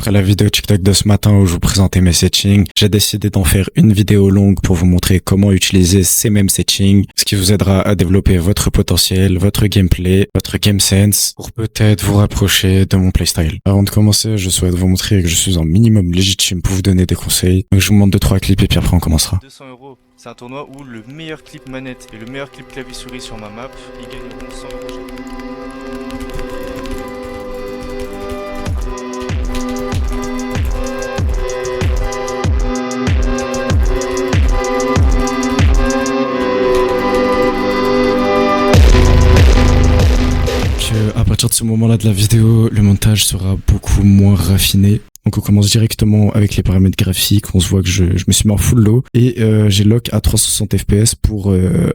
Après la vidéo TikTok de ce matin où je vous présentais mes settings, j'ai décidé d'en faire une vidéo longue pour vous montrer comment utiliser ces mêmes settings, ce qui vous aidera à développer votre potentiel, votre gameplay, votre game sense, pour peut-être vous rapprocher de mon playstyle. Avant de commencer, je souhaite vous montrer que je suis un minimum légitime pour vous donner des conseils. Donc je vous montre 2-3 clips et puis après on commencera. 200€, c'est un tournoi où le meilleur clip manette et le meilleur clip clavier-souris sur ma map, ils gagneront 100€ chacun. À partir de ce moment-là de la vidéo, le montage sera beaucoup moins raffiné. Donc on commence directement avec les paramètres graphiques, on se voit que je me suis mis en full low et j'ai lock à 360 fps pour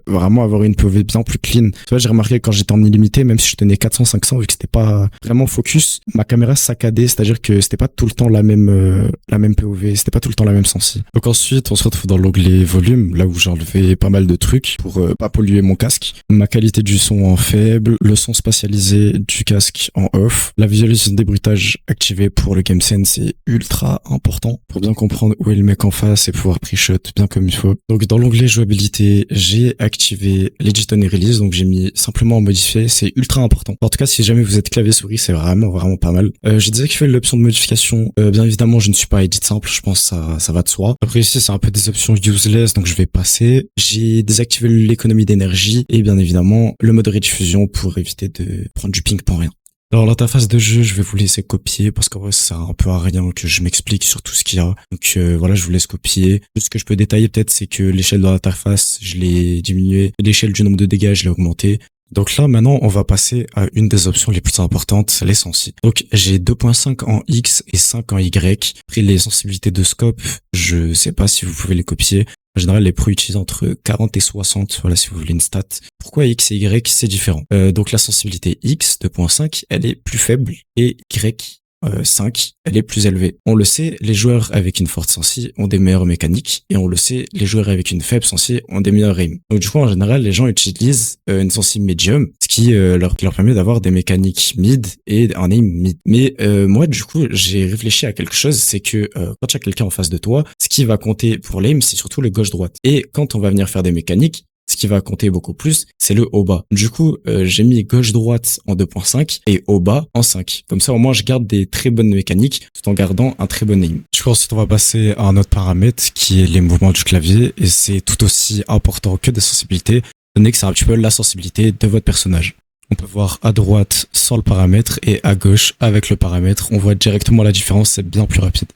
vraiment avoir une POV bien plus clean. Tu vois, j'ai remarqué que quand j'étais en illimité, même si je tenais 400-500, vu que c'était pas vraiment focus, ma caméra saccadait, c'est-à-dire que c'était pas tout le temps la même POV, c'était pas tout le temps la même sensi. Donc ensuite, on se retrouve dans l'onglet volume, là où j'ai enlevé pas mal de trucs pour pas polluer mon casque. Ma qualité du son en faible, le son spatialisé du casque en off, la visualisation des bruitages activée pour le game sense. C'est ultra important pour bien comprendre où est le mec en face et pouvoir pre-shot bien comme il faut. Donc dans l'onglet jouabilité, j'ai activé l'Edit on Release, donc j'ai mis simplement modifier, c'est ultra important. En tout cas, si jamais vous êtes clavier souris, c'est vraiment pas mal. J'ai désactivé l'option de modification. Bien évidemment, je ne suis pas edit simple, je pense que ça va de soi. Après ici, c'est un peu des options useless, donc je vais passer. J'ai désactivé l'économie d'énergie et bien évidemment le mode rediffusion pour éviter de prendre du ping pour rien. Alors l'interface de jeu, je vais vous laisser copier parce qu'en vrai c'est un peu à rien que je m'explique sur tout ce qu'il y a. Donc voilà, je vous laisse copier. Tout ce que je peux détailler peut-être, c'est que l'échelle de l'interface, je l'ai diminuée, l'échelle du nombre de dégâts, je l'ai augmentée. Donc là maintenant, on va passer à une des options les plus importantes, les sensi. Donc j'ai 2.5 en X et 5 en Y. Après les sensibilités de scope, je sais pas si vous pouvez les copier. En général, les pros utilisent entre 40 et 60, voilà, si vous voulez une stat. Pourquoi X et Y, c'est différent. Donc la sensibilité X, 2.5, elle est plus faible, et Y, 5, elle est plus élevée. On le sait, les joueurs avec une forte sensi ont des meilleures mécaniques, et on le sait, les joueurs avec une faible sensi ont des meilleurs aim. Donc du coup, en général, les gens utilisent une sensi medium, ce qui leur permet d'avoir des mécaniques mid et un aim mid. Mais moi, du coup, j'ai réfléchi à quelque chose, c'est que quand il y a quelqu'un en face de toi, ce qui va compter pour l'aim, c'est surtout le gauche-droite. Et quand on va venir faire des mécaniques, ce qui va compter beaucoup plus, c'est le haut-bas. Du coup, j'ai mis gauche-droite en 2.5 et haut-bas en 5. Comme ça, au moins, je garde des très bonnes mécaniques tout en gardant un très bon aim. Du coup, ensuite, on va passer à un autre paramètre qui est les mouvements du clavier et c'est tout aussi important que des sensibilités, donné que c'est un petit peu la sensibilité de votre personnage. On peut voir à droite sans le paramètre et à gauche avec le paramètre. On voit directement la différence, c'est bien plus rapide.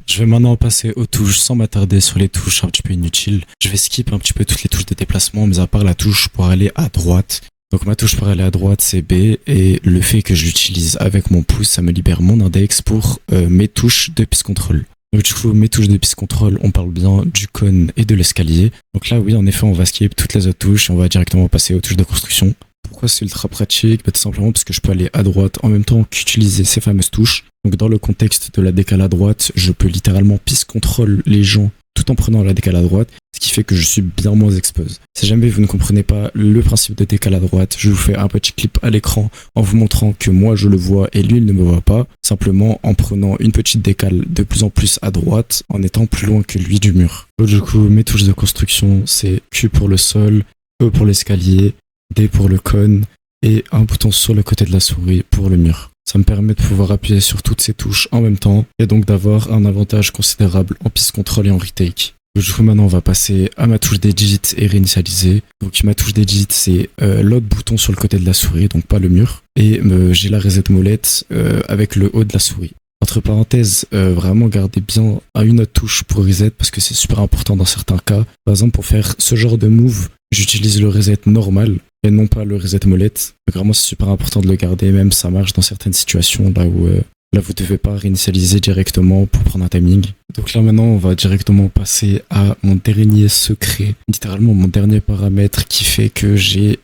Je vais maintenant passer aux touches sans m'attarder sur les touches un petit peu inutiles. Je vais skip un petit peu toutes les touches de déplacement, mais à part la touche pour aller à droite. Donc ma touche pour aller à droite c'est B et le fait que je l'utilise avec mon pouce, ça me libère mon index pour mes touches de piste control. Donc du coup, mes touches de piste control, on parle bien du cône et de l'escalier. Donc là, oui, en effet, on va skip toutes les autres touches et on va directement passer aux touches de construction. Pourquoi c'est ultra pratique? Tout simplement parce que je peux aller à droite en même temps qu'utiliser ces fameuses touches. Donc dans le contexte de la décale à droite, je peux littéralement piste contrôle les gens tout en prenant la décale à droite, ce qui fait que je suis bien moins expose. Si jamais vous ne comprenez pas le principe de décale à droite, je vous fais un petit clip à l'écran en vous montrant que moi je le vois et lui il ne me voit pas, simplement en prenant une petite décale de plus en plus à droite en étant plus loin que lui du mur. Donc, du coup, mes touches de construction, c'est Q pour le sol, E pour l'escalier, D pour le cône et un bouton sur le côté de la souris pour le mur. Ça me permet de pouvoir appuyer sur toutes ces touches en même temps et donc d'avoir un avantage considérable en piste control et en retake. Du coup, maintenant, on va passer à ma touche d'edit et réinitialiser. Donc, ma touche d'edit, c'est l'autre bouton sur le côté de la souris, donc pas le mur. Et j'ai la reset molette avec le haut de la souris. Entre parenthèses, vraiment gardez bien une autre touche pour reset parce que c'est super important dans certains cas. Par exemple, pour faire ce genre de move, j'utilise le reset normal et non pas le reset molette. Donc vraiment, c'est super important de le garder, même ça marche dans certaines situations là où là vous devez pas réinitialiser directement pour prendre un timing. Donc là maintenant, on va directement passer à mon dernier secret, littéralement mon dernier paramètre qui fait que j'ai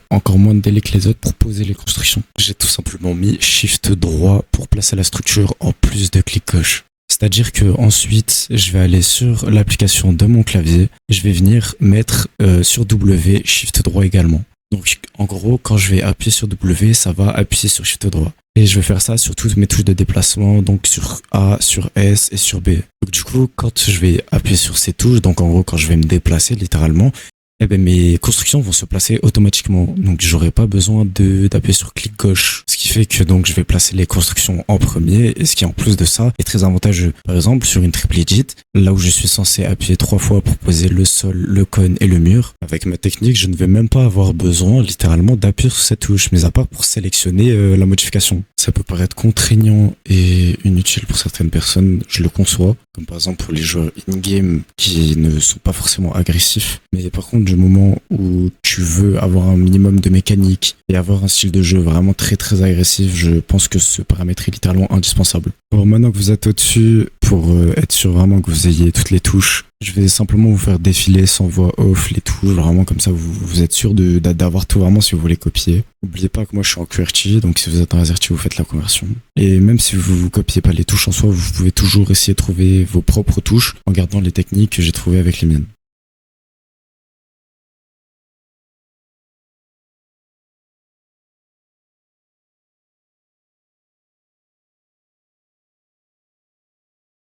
encore moins de délai que les autres pour poser les constructions. J'ai tout simplement mis Shift droit pour placer la structure en plus de clic gauche. C'est-à-dire que ensuite, je vais aller sur l'application de mon clavier et je vais venir mettre sur W Shift droit également. Donc en gros, quand je vais appuyer sur W, ça va appuyer sur Shift droit. Et je vais faire ça sur toutes mes touches de déplacement, donc sur A, sur S et sur B. Donc du coup, quand je vais appuyer sur ces touches, donc en gros quand je vais me déplacer littéralement, eh ben mes constructions vont se placer automatiquement. Donc j'aurai pas besoin d'appuyer sur clic gauche. Ce qui fait que donc je vais placer les constructions en premier, et ce qui en plus de ça est très avantageux. Par exemple sur une triplegit, là où je suis censé appuyer 3 fois pour poser le sol, le cône et le mur, avec ma technique je ne vais même pas avoir besoin littéralement d'appuyer sur cette touche, mais à part pour sélectionner la modification. Ça peut paraître contraignant et inutile pour certaines personnes, je le conçois, comme par exemple pour les joueurs in-game qui ne sont pas forcément agressifs, mais par contre du moment où tu veux avoir un minimum de mécanique et avoir un style de jeu vraiment très très agressif, je pense que ce paramètre est littéralement indispensable. Alors maintenant que vous êtes au-dessus, pour être sûr vraiment que vous ayez toutes les touches, je vais simplement vous faire défiler sans voix off les touches, vraiment comme ça vous êtes sûr d'avoir tout vraiment si vous voulez copier. N'oubliez pas que moi je suis en QWERTY, donc si vous êtes en AZERTY vous faites la conversion. Et même si vous copiez pas les touches en soi, vous pouvez toujours essayer de trouver vos propres touches en gardant les techniques que j'ai trouvées avec les miennes.